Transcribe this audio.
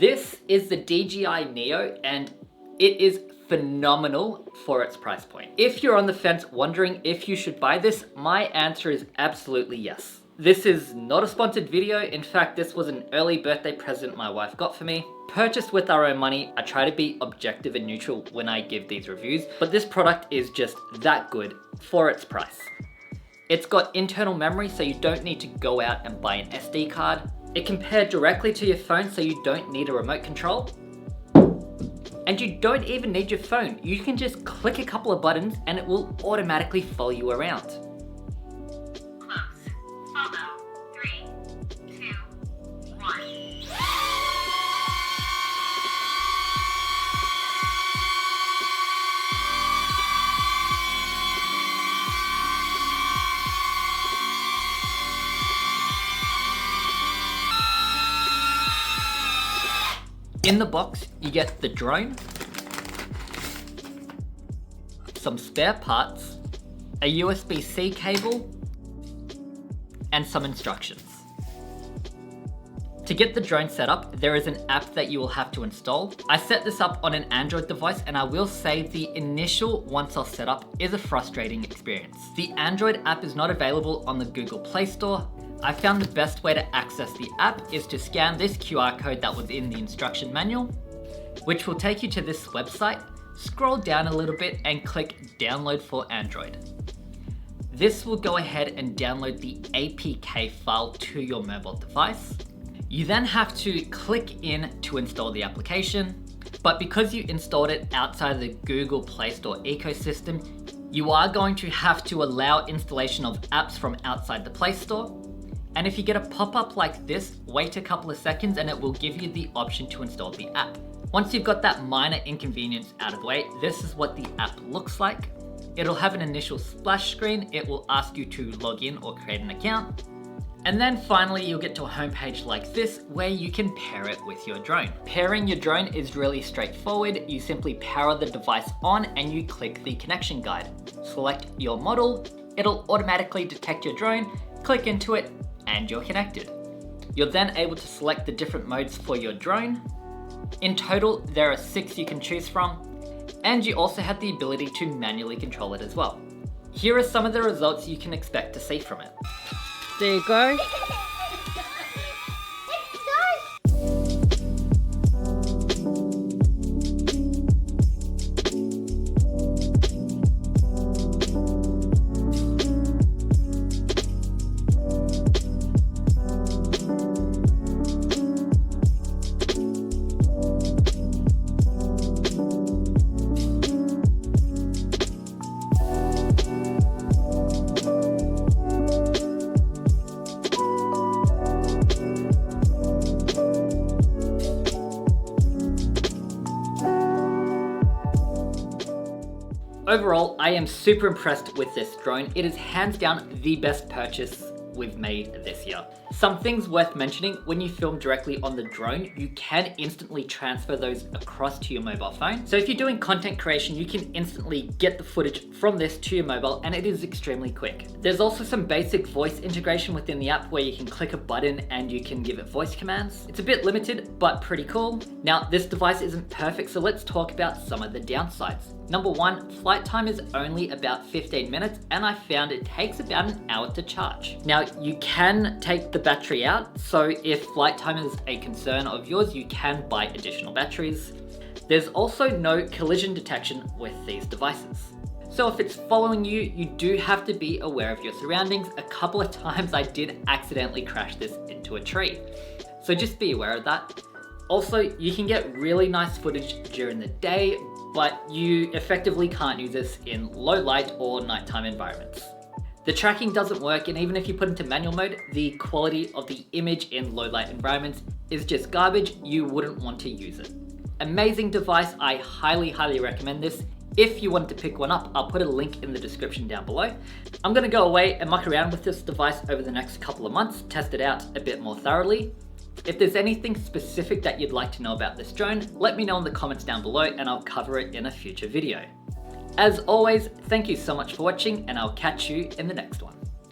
This is the DJI Neo and it is phenomenal for its price point. If you're on the fence wondering if you should buy this, my answer is absolutely yes. This is not a sponsored video. In fact, this was an early birthday present my wife got for me. Purchased with our own money. I try to be objective and neutral when I give these reviews, but this product is just that good for its price. It's got internal memory, so you don't need to go out and buy an SD card. It can pair directly to your phone, so you don't need a remote control. And you don't even need your phone. You can just click a couple of buttons and it will automatically follow you around. Close. Follow. 3, 2, 1. In the box, you get the drone, some spare parts, a USB-C cable, and some instructions. To get the drone set up, there is an app that you will have to install. I set this up on an Android device, and I will say the initial once-off setup is a frustrating experience. The Android app is not available on the Google Play Store. I found the best way to access the app is to scan this QR code that was in the instruction manual, which will take you to this website. Scroll down a little bit and click Download for Android. This will go ahead and download the APK file to your mobile device. You then have to click in to install the application, but because you installed it outside of the Google Play Store ecosystem, you are going to have to allow installation of apps from outside the Play Store. And if you get a pop-up like this, wait a couple of seconds and it will give you the option to install the app. Once you've got that minor inconvenience out of the way, this is what the app looks like. It'll have an initial splash screen. It will ask you to log in or create an account. And then finally, you'll get to a homepage like this where you can pair it with your drone. Pairing your drone is really straightforward. You simply power the device on and you click the connection guide. Select your model. It'll automatically detect your drone, click into it, and you're connected. You're then able to select the different modes for your drone. In total, there are 6 you can choose from, and you also have the ability to manually control it as well. Here are some of the results you can expect to see from it. There you go. Overall, I am super impressed with this drone. It is hands down the best purchase we've made this year. Some things worth mentioning: when you film directly on the drone, you can instantly transfer those across to your mobile phone. So if you're doing content creation, you can instantly get the footage from this to your mobile, and it is extremely quick. There's also some basic voice integration within the app where you can click a button and you can give it voice commands. It's a bit limited, but pretty cool. Now, this device isn't perfect, so let's talk about some of the downsides. Number 1, flight time is only about 15 minutes, and I found it takes about an hour to charge. Now, you can take the battery out, so if flight time is a concern of yours, you can buy additional batteries. There's also no collision detection with these devices. So if it's following you, you do have to be aware of your surroundings. A couple of times I did accidentally crash this into a tree, so just be aware of that. Also, you can get really nice footage during the day, but you effectively can't use this in low light or nighttime environments. The tracking doesn't work, and even if you put into manual mode, the quality of the image in low light environments is just garbage. You wouldn't want to use it. Amazing device. I highly recommend this. If you wanted to pick one up, I'll put a link in the description down below. I'm gonna go away and muck around with this device over the next couple of months, test it out a bit more thoroughly. If there's anything specific that you'd like to know about this drone, let me know in the comments down below and I'll cover it in a future video. As always, thank you so much for watching, and I'll catch you in the next one.